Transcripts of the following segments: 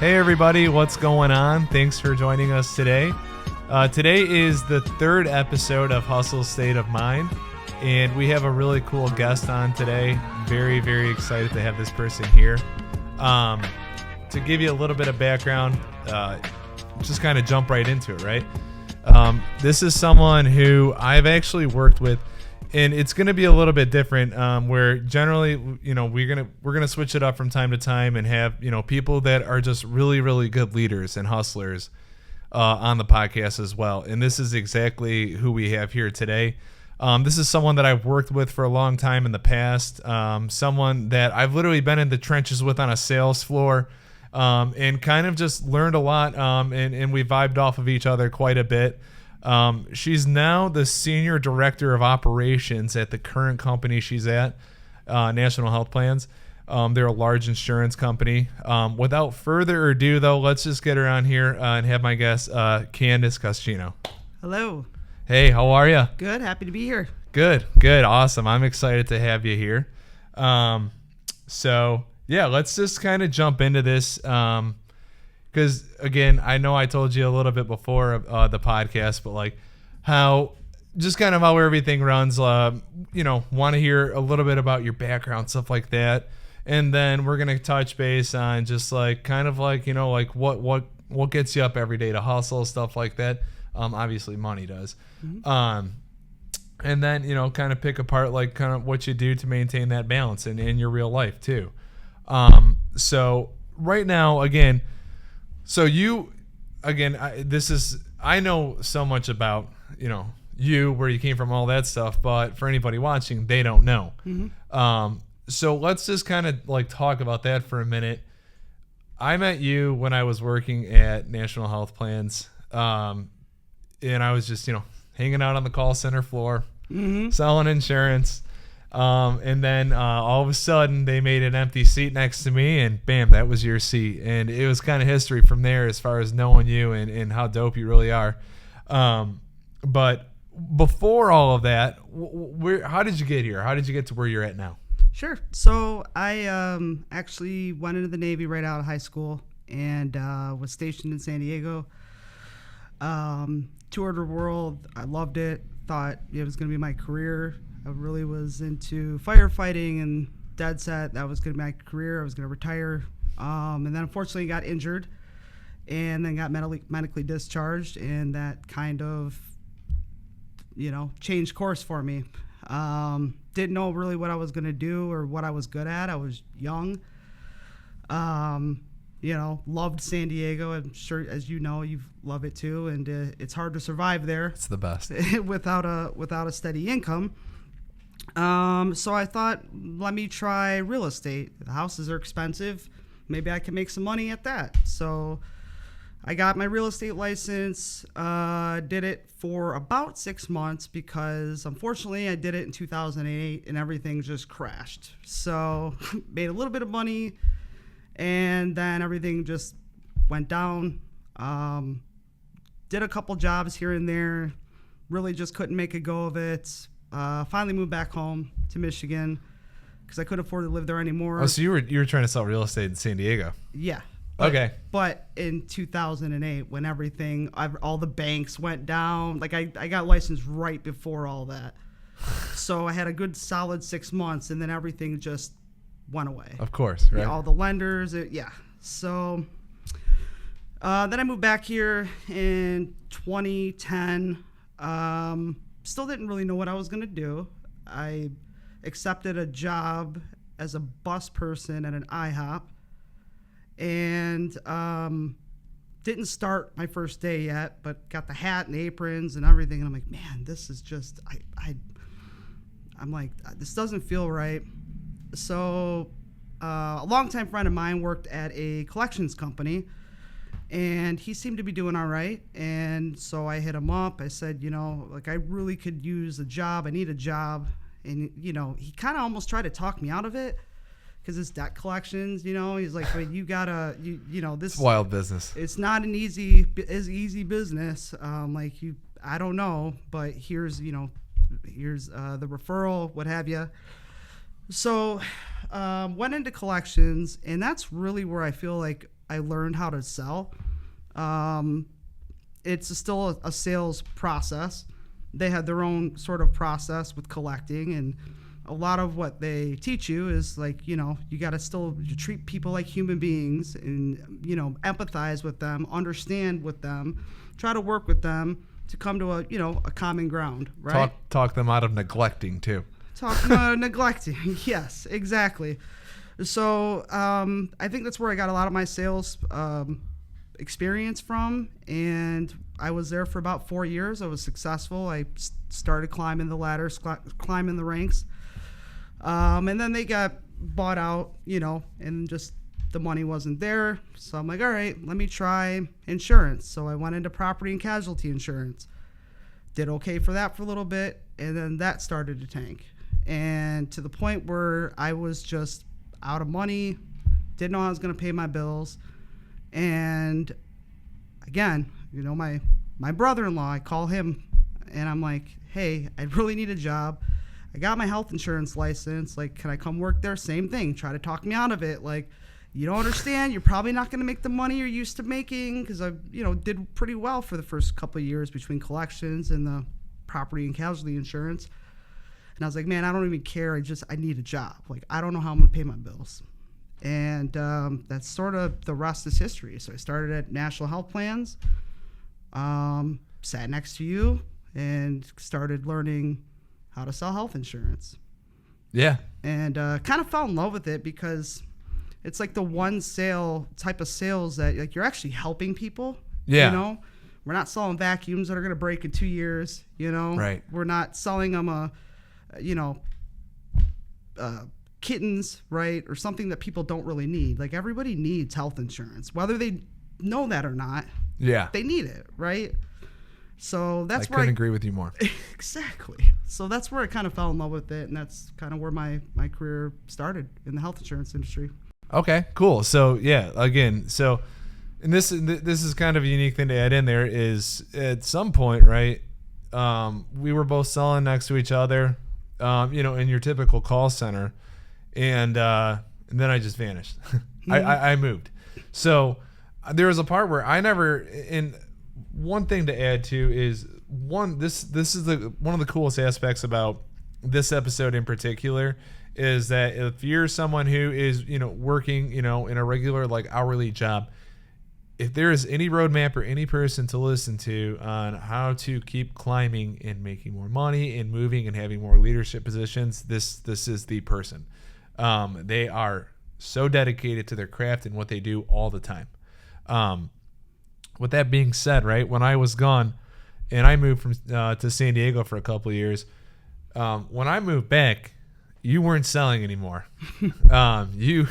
Hey everybody, what's going on? Thanks for joining us today. Today is the third episode of Hustle State of Mind, and we have a really cool guest on today. Very, very excited to have this person here. To give you a little bit of background, just kind of jump right into it, right? This is someone who I've actually worked with, and it's going to be a little bit different. Where generally, we're gonna switch it up from time to time and have people that are just really, really good leaders and hustlers on the podcast as well. And this is exactly who we have here today. This is someone that I've worked with for a long time in the past. Someone that I've literally been in the trenches with on a sales floor, and kind of just learned a lot. And we vibed off of each other quite a bit. She's now the senior director of operations at the current company she's at, National Health Plans. They're a large insurance company. Without further ado, though, let's just get her on here and have my guest, Candice Coschino. Hello. Hey, how are you? Good. Happy to be here. Good. Awesome. I'm excited to have you here. So yeah, let's just kind of jump into this. Because, again, I know I told you a little bit before the podcast, but like how everything runs, want to hear a little bit about your background, stuff like that. And then we're going to touch base on just like what gets you up every day to hustle, stuff like that. Obviously money does. Mm-hmm. And then, kind of pick apart like kind of what you do to maintain that balance in your real life too. So right now, again, so I know so much about, you, where you came from, all that stuff, but for anybody watching, they don't know. Mm-hmm. So let's just kind of like talk about that for a minute. I met you when I was working at National Health Plans. And I was just, hanging out on the call center floor, mm-hmm. selling insurance. And then all of a sudden they made an empty seat next to me, and bam, that was your seat. And it was kind of history from there as far as knowing you and how dope you really are. But before all of that, how did you get here? How did you get to where you're at now? Sure. So I actually went into the Navy right out of high school and was stationed in San Diego. Toured the world. I loved it. Thought it was going to be my career. I really was into firefighting and dead set. That was going to be my career. I was going to retire. And then unfortunately got injured and then got medically discharged. And that kind of, changed course for me. Didn't know really what I was going to do or what I was good at. I was young. Loved San Diego. I'm sure, as you know, you love it too. And it's hard to survive there. It's the best. without a steady income. So I thought, let me try real estate. The houses are expensive. Maybe I can make some money at that. So I got my real estate license, did it for about 6 months because unfortunately I did it in 2008 and everything just crashed. So made a little bit of money and then everything just went down. Did a couple jobs here and there. Really just couldn't make a go of it. Finally moved back home to Michigan because I couldn't afford to live there anymore. Oh, so you were trying to sell real estate in San Diego? Yeah. Okay. But in 2008, when all the banks went down, like I got licensed right before all that. So I had a good solid 6 months and then everything just went away. Of course, right? Yeah, all the lenders, So then I moved back here in 2010. Still didn't really know what I was going to do. I accepted a job as a bus person at an IHOP and didn't start my first day yet, but got the hat and aprons and everything. And I'm like, man, this is just, I'm like, this doesn't feel right. So a longtime friend of mine worked at a collections company and he seemed to be doing all right. And so I hit him up. I said, I really could use a job. I need a job. And, he kind of almost tried to talk me out of it because it's debt collections, he's like, but you gotta, this wild business. It's not an easy business. I don't know, but here's the referral, what have you. So went into collections, and that's really where I feel like I learned how to sell. It's still a sales process. They had their own sort of process with collecting, and a lot of what they teach you is like, you got to still treat people like human beings and, empathize with them, understand with them, try to work with them to come to a common ground, right? Talk them out of neglecting too. Neglecting. Yes, exactly. So I think that's where I got a lot of my sales experience from, and I was there for about 4 years. I was successful. I started climbing the ladders, climbing the ranks, and then they got bought out, and just the money wasn't there. So I'm like, all right, let me try insurance. So I went into property and casualty insurance, did okay for that for a little bit, and then that started to tank, and to the point where I was just out of money, didn't know how I was going to pay my bills. And again, my brother-in-law, I call him and I'm like, hey, I really need a job. I got my health insurance license. Like, can I come work there? Same thing. Try to talk me out of it. Like, you don't understand. You're probably not going to make the money you're used to making, because I, did pretty well for the first couple of years between collections and the property and casualty insurance. And I was like, man, I don't even care. I need a job. Like, I don't know how I'm going to pay my bills. And that's sort of the rest is history. So I started at National Health Plans, sat next to you, and started learning how to sell health insurance. Yeah. And kind of fell in love with it because it's like the one type of sales that like you're actually helping people. Yeah. We're not selling vacuums that are going to break in 2 years. Right. We're not selling them kittens, right? Or something that people don't really need. Like, everybody needs health insurance, whether they know that or not. Yeah. They need it, right? So that's I couldn't agree with you more. Exactly. So that's where I kind of fell in love with it, and that's kind of where my career started in the health insurance industry. Okay, cool. So yeah, again, and this is kind of a unique thing to add in there is at some point, right? We were both selling next to each other, in your typical call center. And then I just vanished. I moved. So there was a part where I never. And one thing to add to is this is one of the coolest aspects about this episode in particular is that if you're someone who is working in a regular like hourly job, if there is any roadmap or any person to listen to on how to keep climbing and making more money and moving and having more leadership positions, this is the person. They are so dedicated to their craft and what they do all the time. With that being said, right, when I was gone and I moved from to San Diego for a couple of years, when I moved back, you weren't selling anymore. You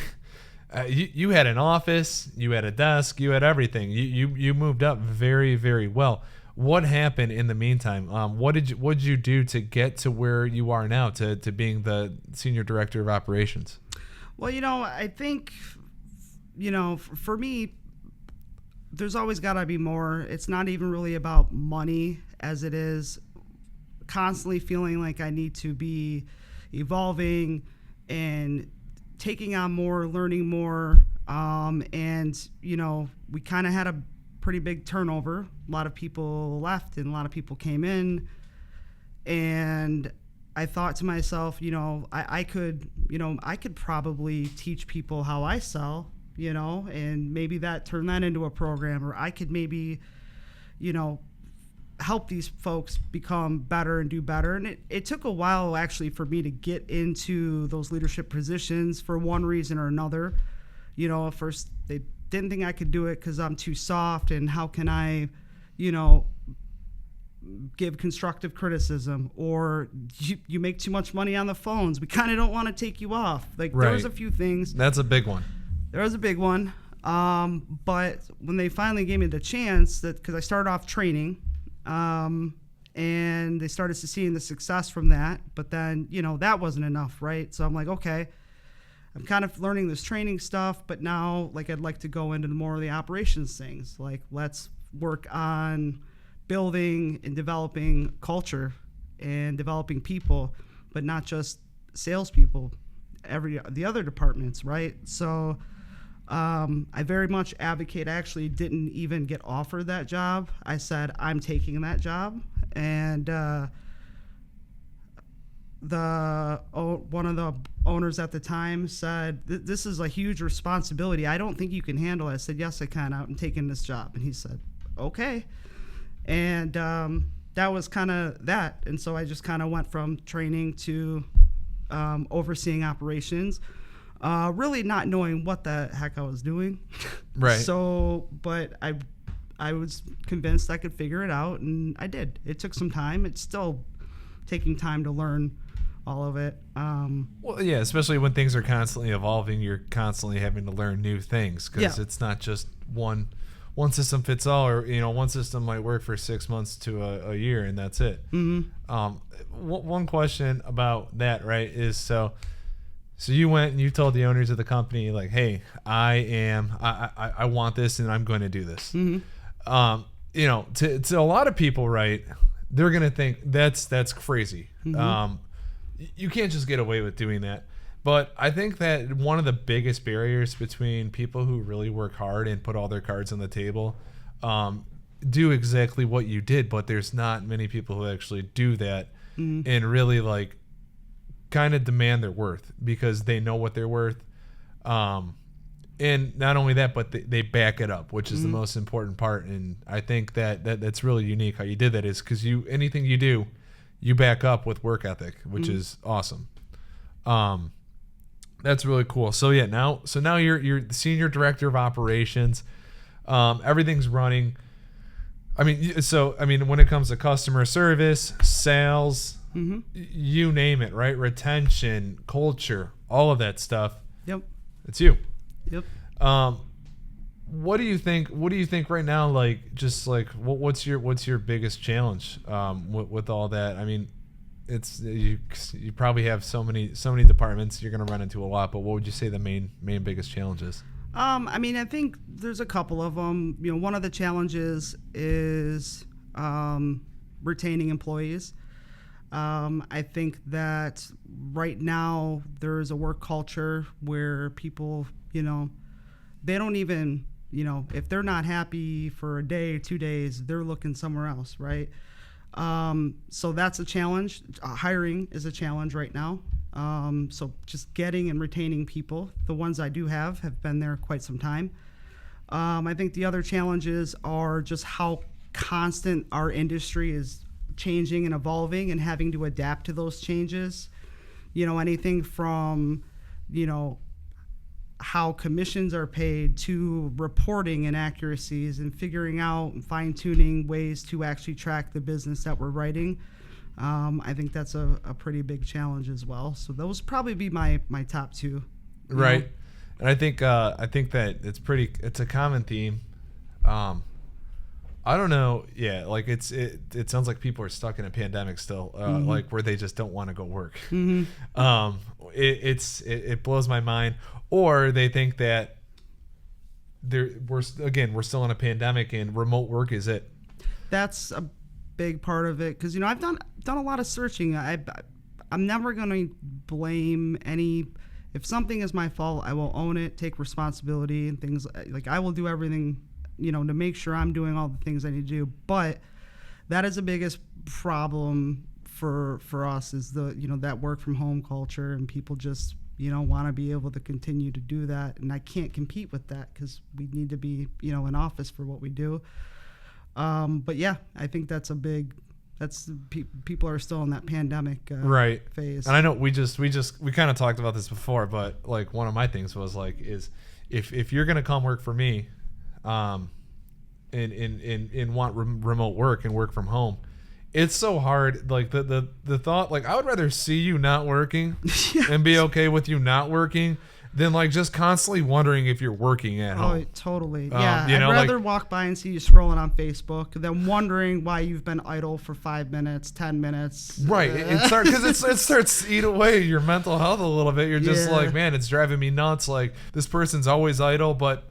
had an office, you had a desk, you had everything. You moved up very, very well. What happened in the meantime? What did you do to get to where you are now, to being the senior director of operations? Well, I think, for me, there's always got to be more. It's not even really about money as it is constantly feeling like I need to be evolving and taking on more, learning more. And, we kind of had a pretty big turnover. A lot of people left and a lot of people came in, and I thought to myself, I could probably teach people how I sell, and maybe turn that into a program, or I could maybe, help these folks become better and do better. And it took a while actually for me to get into those leadership positions for one reason or another. At first they didn't think I could do it because I'm too soft, and how can I, give constructive criticism, or you make too much money on the phones. We kind of don't want to take you off. Like, right. There was a few things. That's a big one. There was a big one. But when they finally gave me the chance, because I started off training, and they started to seeing the success from that, but then, that wasn't enough, right? So I'm like, okay, I'm kind of learning this training stuff, but now, like, I'd like to go into more of the operations things. Like, let's work on building and developing culture and developing people, but not just salespeople, the other departments, right? So I very much advocate. I actually didn't even get offered that job. I said, I'm taking that job. And one of the owners at the time said, this is a huge responsibility. I don't think you can handle it. I said, yes, I can. I'm taking this job. And he said, okay. And that was kind of that. And so I just kind of went from training to overseeing operations, really not knowing what the heck I was doing. Right. So, but I was convinced I could figure it out, and I did. It took some time. It's still taking time to learn all of it. Well, yeah, especially when things are constantly evolving, you're constantly having to learn new things, because it's not just one system fits all, or one system might work for 6 months to a year, and that's it. Mm-hmm. One question about that, right, is so you went and you told the owners of the company, like, hey, I want this and I'm going to do this. Mm-hmm. To a lot of people, right, they're going to think that's crazy. Mm-hmm. You can't just get away with doing that. But I think that one of the biggest barriers between people who really work hard and put all their cards on the table do exactly what you did, but there's not many people who actually do that and really like kind of demand their worth, because they know what they're worth. And not only that, but they back it up, which is the most important part. And I think that's really unique how you did that, is because anything you do, you back up with work ethic, which is awesome. That's really cool. So yeah, now you're the senior director of operations. Everything's running. I mean, when it comes to customer service, sales, you name it, right? Retention, culture, all of that stuff. Yep. It's you. Yep. What do you think right now? Like, just like, what's your biggest challenge with all that? I mean, it's you probably have so many departments you're going to run into a lot, but what would you say the main biggest challenge is? I mean, I think there's a couple of them. One of the challenges is retaining employees. I think that right now there's a work culture where people, they don't even, if they're not happy for a day, 2 days, they're looking somewhere else, right? So that's a challenge. Hiring is a challenge right now. So just getting and retaining people. The ones I do have been there quite some time. I think the other challenges are just how constant our industry is changing and evolving and having to adapt to those changes. Anything from, how commissions are paid to reporting inaccuracies and figuring out and fine-tuning ways to actually track the business that we're writing. I think that's a pretty big challenge as well. So those probably be my top two. Right. And I think that it's a common theme. I don't know. Yeah. Like it sounds like people are stuck in a pandemic still, like where they just don't want to go work. Mm-hmm. It blows my mind. Or they think that we're still in a pandemic and remote work is it. That's a big part of it, because I've done a lot of searching. I'm never going to blame any. If something is my fault, I will own it, take responsibility, and things like I will do everything to make sure I'm doing all the things I need to do. But that is the biggest problem for us, is that work from home culture, and people just want to be able to continue to do that, and I can't compete with that because we need to be in office for what we do. But yeah, I think that's people are still in that pandemic right phase. And I know we kind of talked about this before, but like one of my things was like, is if you're gonna come work for me, and want remote work and work from home, it's so hard. Like the thought, like I would rather see you not working and be okay with you not working than like just constantly wondering if you're working at home. Oh, totally. Yeah. I'd rather walk by and see you scrolling on Facebook than wondering why you've been idle for 5 minutes, 10 minutes. Right. Because it starts to eat away your mental health a little bit. You're just like, man, it's driving me nuts. Like this person's always idle, but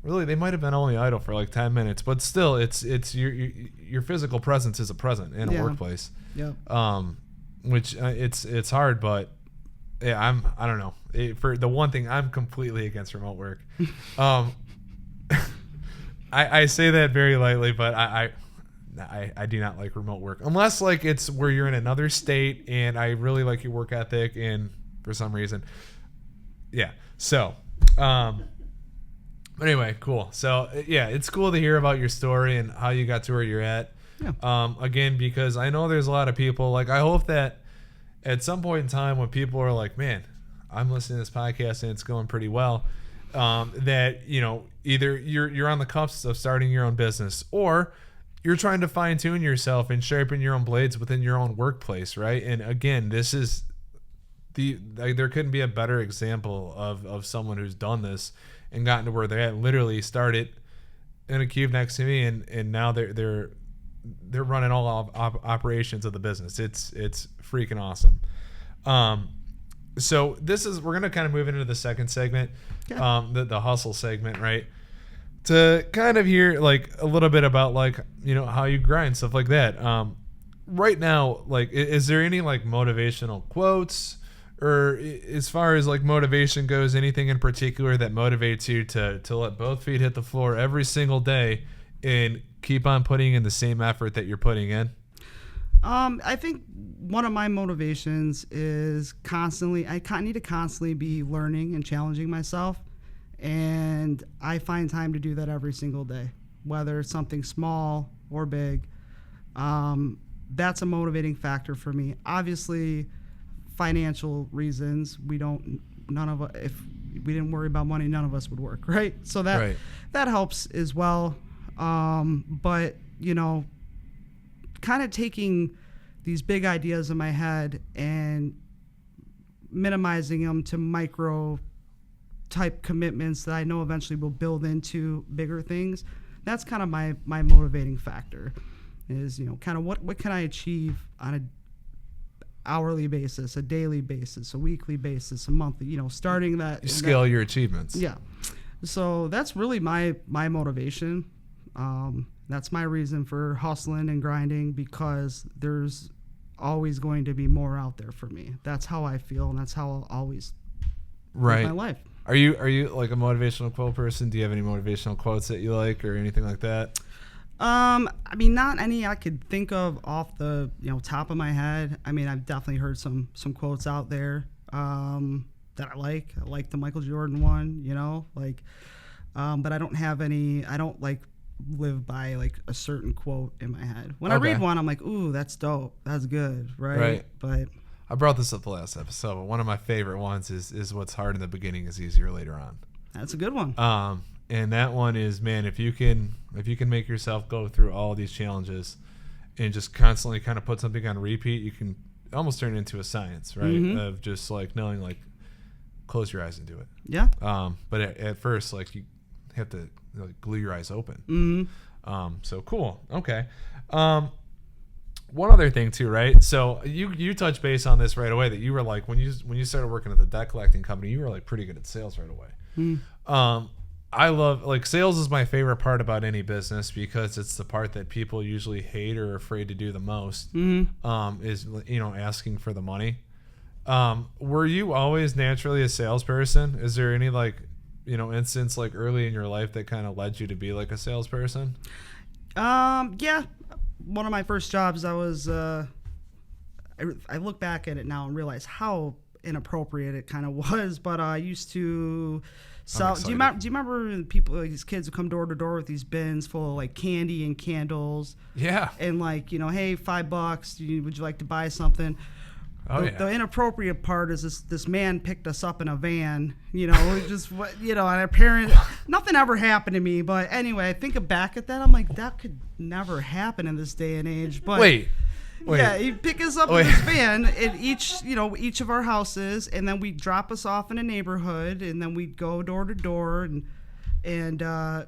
really they might have been only idle for like 10 minutes, but still it's your physical presence is a present in a workplace. Yeah. Which it's hard, but Yeah, I don't know. For the one thing, I'm completely against remote work. I say that very lightly, but I do not like remote work unless like it's where you're in another state and I really like your work ethic and for some reason, yeah. So, but anyway, cool. So yeah, it's cool to hear about your story and how you got to where you're at. Yeah. Again, because I know there's a lot of people, like I hope that at some point in time when people are like, man, I'm listening to this podcast and it's going pretty well, that, you know, either you're on the cusp of starting your own business or you're trying to fine tune yourself and sharpen your own blades within your own workplace. Right. And again, this is there couldn't be a better example of someone who's done this and gotten to where they're at. Literally started in a cube next to me and now they're running all operations of the business. It's freaking awesome. So we're going to kind of move into the second segment, the hustle segment, right? To kind of hear like a little bit about like, you know, how you grind, stuff like that. Right now, like, is there any like motivational quotes or as far as like motivation goes, anything in particular that motivates you to let both feet hit the floor every single day and keep on putting in the same effort that you're putting in? I think one of my motivations is I need to constantly be learning and challenging myself. And I find time to do that every single day, whether it's something small or big. That's a motivating factor for me. Obviously, financial reasons, if we didn't worry about money, none of us would work, right? So that helps as well. But, you know, kind of taking these big ideas in my head and minimizing them to micro type commitments that I know eventually will build into bigger things. That's kind of my motivating factor is, you know, kind of what can I achieve on an hourly basis, a daily basis, a weekly basis, a monthly, you know, starting that. You scale your achievements. Yeah. So that's really my motivation. That's my reason for hustling and grinding, because there's always going to be more out there for me. That's how I feel, and that's how I'll always live my life. Are you like a motivational quote person? Do you have any motivational quotes that you like or anything like that? I mean, not any I could think of off the, you know, top of my head. I mean, I've definitely heard some quotes out there that I like. I like the Michael Jordan one, you know, like, but I don't have any. I don't like live by like a certain quote in my head. When I read one, I'm like, ooh, that's dope. That's good, right? But I brought this up the last episode, but one of my favorite ones is what's hard in the beginning is easier later on. That's a good one. And that one is, man, if you can make yourself go through all these challenges and just constantly kind of put something on repeat, you can almost turn it into a science, right? Mm-hmm. Of just like knowing, like, close your eyes and do it. Yeah. But at first, like, you have to like glue your eyes open. Mm-hmm. So cool. Okay. One other thing too, right? So you touched base on this right away, that you were like, when you started working at the debt collecting company, you were like pretty good at sales right away. Mm. I love, like, sales is my favorite part about any business, because it's the part that people usually hate or are afraid to do the most. Mm-hmm. Is, you know, asking for the money. Were you always naturally a salesperson? Is there any, like, you know, instance like early in your life that kind of led you to be like a salesperson? Yeah. One of my first jobs, I was, I look back at it now and realize how inappropriate it kind of was, but I used to sell. Do you remember people, like, these kids would come door to door with these bins full of like candy and candles? Yeah. And like, you know, hey, $5, would you like to buy something? The inappropriate part is this man picked us up in a van, you know, just, you know, and our parents, nothing ever happened to me. But anyway, I think back at that, I'm like, that could never happen in this day and age. But wait. Yeah, he'd pick us up in this van at each of our houses, and then we'd drop us off in a neighborhood, and then we'd go door to door and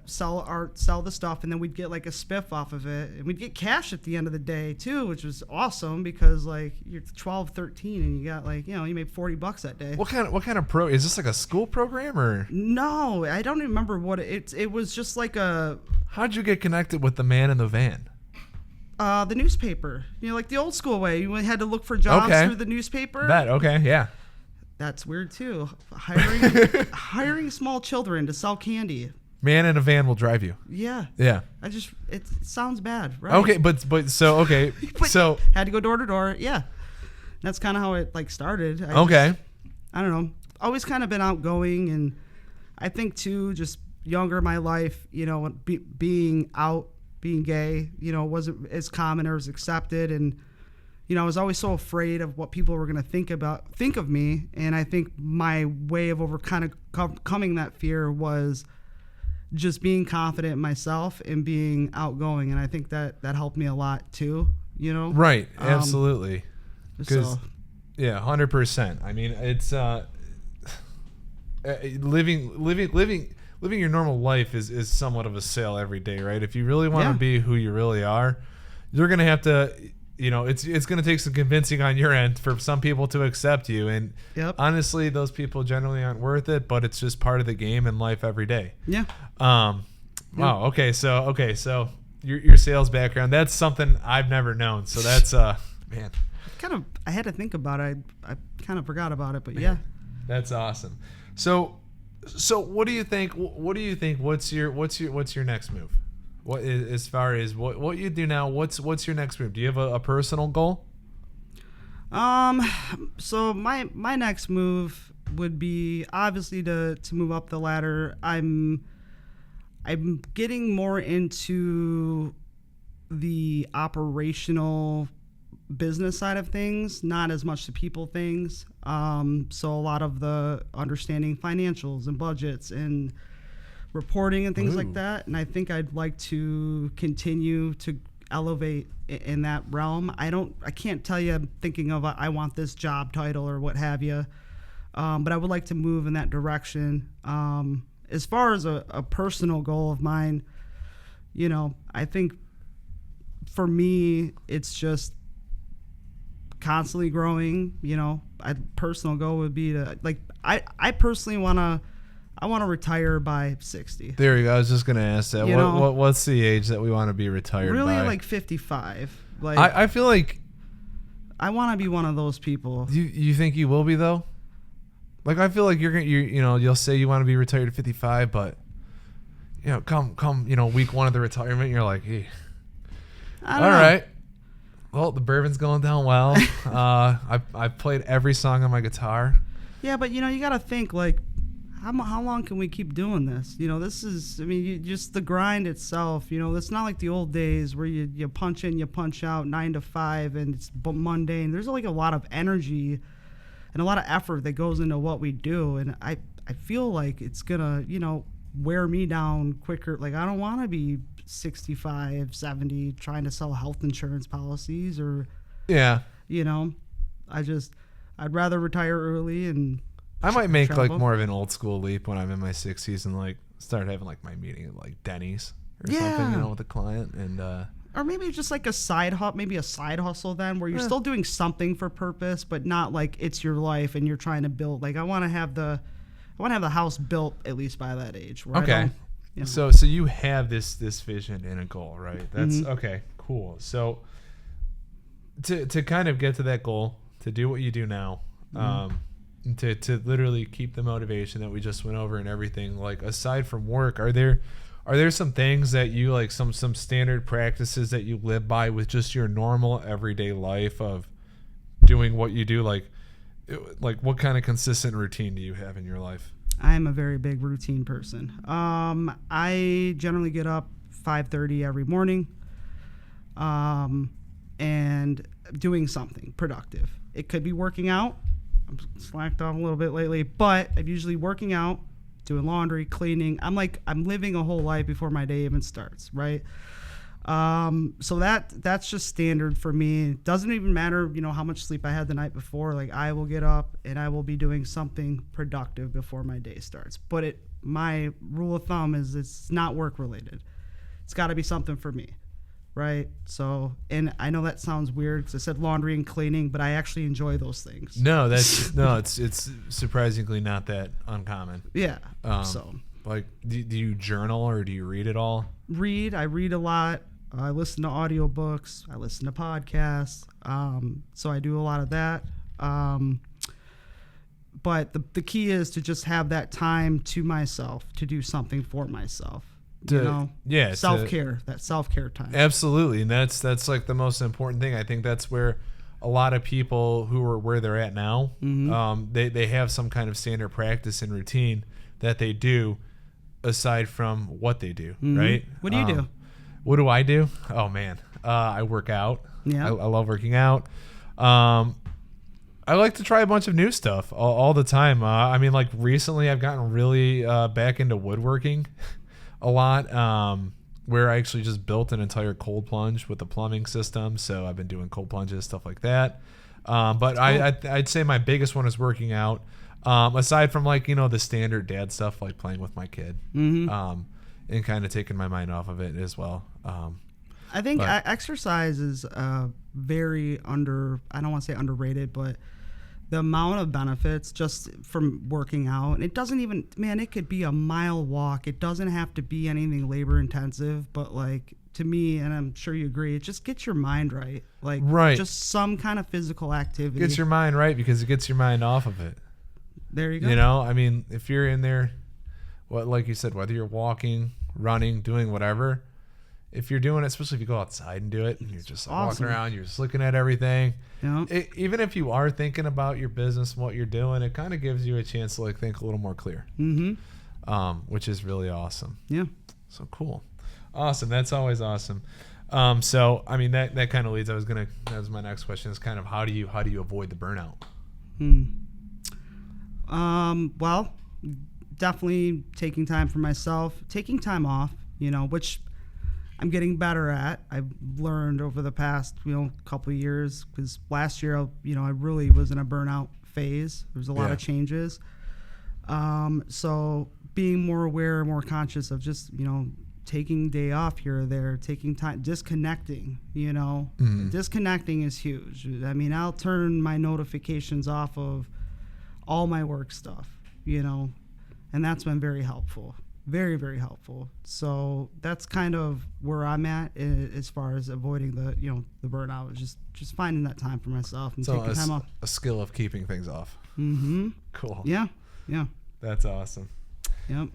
sell the stuff, and then we'd get like a spiff off of it, and we'd get cash at the end of the day too, which was awesome, because like you're 12, 13 and you got, like, you know, you made $40 that day. What kind of is this, like a school program or? No, I don't remember what it was. Just like a. How'd you get connected with the man in the van? The newspaper, you know, like the old school way. You had to look for jobs through the newspaper. Okay, yeah. That's weird too. Hiring small children to sell candy. Man in a van will drive you. Yeah. Yeah. It sounds bad, right? Okay, but so had to go door to door. Yeah. That's kind of how it like started. Okay. I don't know. Always kind of been outgoing, and I think too, just younger in my life, being gay, wasn't as common or as accepted, and I was always so afraid of what people were going to think of me. And I think my way of overcoming that fear was just being confident in myself and being outgoing. And I think that helped me a lot too, Right. Absolutely. So. Yeah, 100%. I mean, it's living your normal life is somewhat of a sale every day, right? If you really want to be who you really are, you're going to have to, it's going to take some convincing on your end for some people to accept you. And honestly, those people generally aren't worth it, but it's just part of the game in life every day. Yeah. Wow. Okay. So your sales background, that's something I've never known. So that's, man. I had to think about it. I kind of forgot about it, but yeah. That's awesome. So what do you think? What's your next move? What is, as far as what you do now? What's your next move? Do you have a personal goal? So my next move would be obviously to move up the ladder. I'm getting more into the operational business side of things, not as much the people things. So a lot of the understanding financials and budgets and reporting and things like that. And I think I'd like to continue to elevate in that realm. I can't tell you I'm thinking of I want this job title or what have you. But I would like to move in that direction. As far as a personal goal of mine, I think for me, it's just constantly growing. A personal goal would be to I personally want to retire by 60. There you go. I was just gonna ask that. What's the age that we want to be retired really by? Like 55. Like I feel like I want to be one of those people. You think you will be though? Like I feel like you'll say you want to be retired at 55, but come week one of the retirement, you're like, hey, I don't know. Right. Well, the bourbon's going down well. I've played every song on my guitar. Yeah, but you got to think like, how long can we keep doing this? This is, just the grind itself. It's not like the old days where you punch in, you punch out 9 to 5, and it's mundane. There's like a lot of energy and a lot of effort that goes into what we do, and I feel like it's gonna wear me down quicker. Like I don't want to be 65, 70 trying to sell health insurance policies or I'd rather retire early. And I might make travel. Like more of an old school leap when I'm in my 60s and like start having like my meeting at like Denny's or something, with a client, and or maybe just like a side hustle then where you're still doing something for purpose, but not like it's your life and you're trying to build. Like I want to have the house built at least by that age. Where So you have this vision and a goal, right? That's okay, cool. So to kind of get to that goal, to do what you do now, to literally keep the motivation that we just went over and everything, like aside from work, are there some things that you like, some standard practices that you live by with just your normal everyday life of doing what you do? Like what kind of consistent routine do you have in your life? I'm a very big routine person. I generally get up 5:30 every morning, and doing something productive. It could be working out. I'm slacked off a little bit lately, but I'm usually working out, doing laundry, cleaning. I'm living a whole life before my day even starts, right? So that's just standard for me. It doesn't even matter, how much sleep I had the night before. Like I will get up and I will be doing something productive before my day starts. But my rule of thumb is it's not work related. It's got to be something for me, right? So, and I know that sounds weird because I said laundry and cleaning, but I actually enjoy those things. No, it's surprisingly not that uncommon. Yeah. Like, do you journal or do you read at all? I read a lot. I listen to audiobooks. I listen to podcasts. So I do a lot of that. But the key is to just have that time to myself, to do something for myself. Self-care, that self-care time. Absolutely. And that's like the most important thing. I think that's where a lot of people who are where they're at now, they have some kind of standard practice and routine that they do aside from what they do, right? What do you do? What do I do? Oh, man. I work out. Yeah. I love working out. I like to try a bunch of new stuff all the time. I mean, like recently I've gotten really back into woodworking a lot, where I actually just built an entire cold plunge with a plumbing system. So I've been doing cold plunges, stuff like that. But cool. I'd say my biggest one is working out. Aside from like, the standard dad stuff, like playing with my kid, and kind of taking my mind off of it as well. I think exercise is very I don't want to say underrated, but the amount of benefits just from working out, and it doesn't even, man, it could be a mile walk. It doesn't have to be anything labor intensive, but like to me, and I'm sure you agree, it just gets your mind right. Like just some kind of physical activity. Gets your mind right because it gets your mind off of it. There you go. I mean, if you're in there, like you said, whether you're walking, running, doing whatever, if you're doing it, especially if you go outside and do it, and you're just like walking around, you're just looking at everything. Yeah. Even if you are thinking about your business and what you're doing, it kind of gives you a chance to like think a little more clear, which is really awesome. Yeah. So cool. Awesome. That's always awesome. So, I mean, that kind of leads, that was my next question, is kind of how do you avoid the burnout? Well, definitely taking time for myself, taking time off, which I'm getting better at. I've learned over the past, couple of years, because last year, I really was in a burnout phase. There was a lot of changes. So being more aware, more conscious of just, taking day off here or there, taking time, disconnecting, disconnecting is huge. I mean, I'll turn my notifications off of all my work stuff, and that's been very helpful. Very, very helpful. So that's kind of where I'm at as far as avoiding the burnout. Just finding that time for myself and taking time off. A skill of keeping things off. Cool. Yeah. That's awesome. Yep.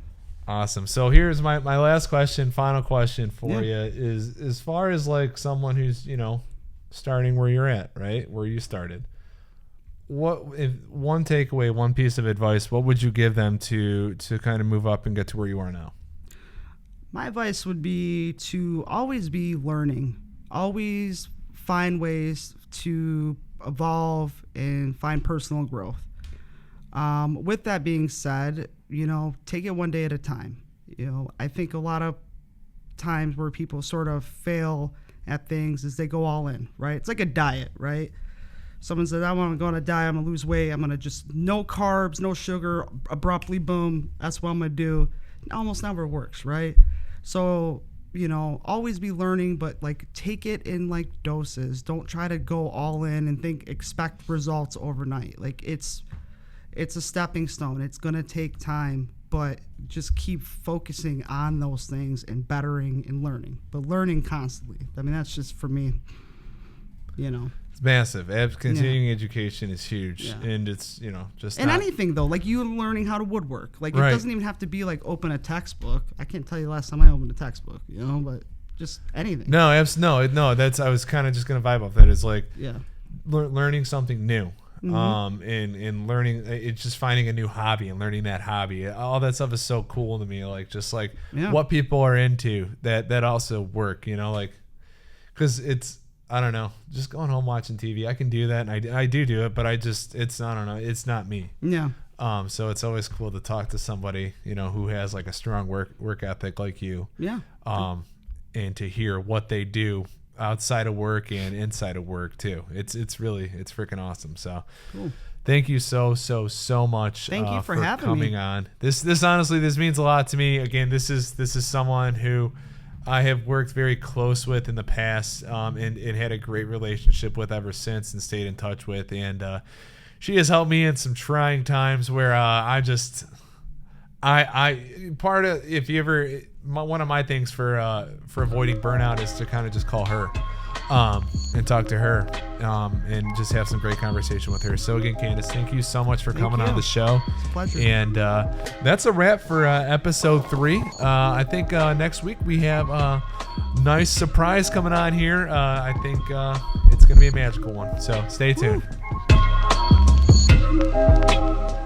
Awesome. So here's my last question, final question for you is, as far as like someone who's, starting where you're at, right? Where you started. What if one takeaway, one piece of advice, what would you give them to kind of move up and get to where you are now? My advice would be to always be learning, always find ways to evolve and find personal growth. With that being said, take it one day at a time. I think a lot of times where people sort of fail at things is they go all in, right? It's like a diet, right? Someone says, I want to go on a diet, I'm going to lose weight, I'm going to just no carbs, no sugar, abruptly, boom, that's what I'm going to do. It almost never works, right? So, always be learning, but like take it in like doses. Don't try to go all in and expect results overnight. Like it's a stepping stone. It's going to take time, but just keep focusing on those things and bettering and learning, but learning constantly. I mean, that's just for me, It's massive. Continuing education is huge, and it's just and anything though, like you learning how to woodwork. Like it doesn't even have to be like open a textbook. I can't tell you the last time I opened a textbook, but just anything. No. That's I was kind of just gonna vibe off that. It's like learning something new, and learning. It's just finding a new hobby and learning that hobby. All that stuff is so cool to me. Like just like what people are into that also work. Like because it's. I don't know. Just going home watching TV. I can do that, and I do it, but I don't know. It's not me. Yeah. So it's always cool to talk to somebody, who has like a strong work ethic like you. Yeah. And to hear what they do outside of work and inside of work too. It's freaking awesome. So cool. Thank you so much. Thank you for having coming me on. This honestly, this means a lot to me. Again, this is someone who I have worked very close with in the past, and had a great relationship with ever since, and stayed in touch with. And she has helped me in some trying times where one of my things for avoiding burnout is to kind of just call her. and talk to her and just have some great conversation with her. So again, Candice, thank you so much for coming on the show. It's a pleasure. And that's a wrap for episode 3. I think next week we have a nice surprise coming on here. I think it's going to be a magical one. So stay tuned. Woo.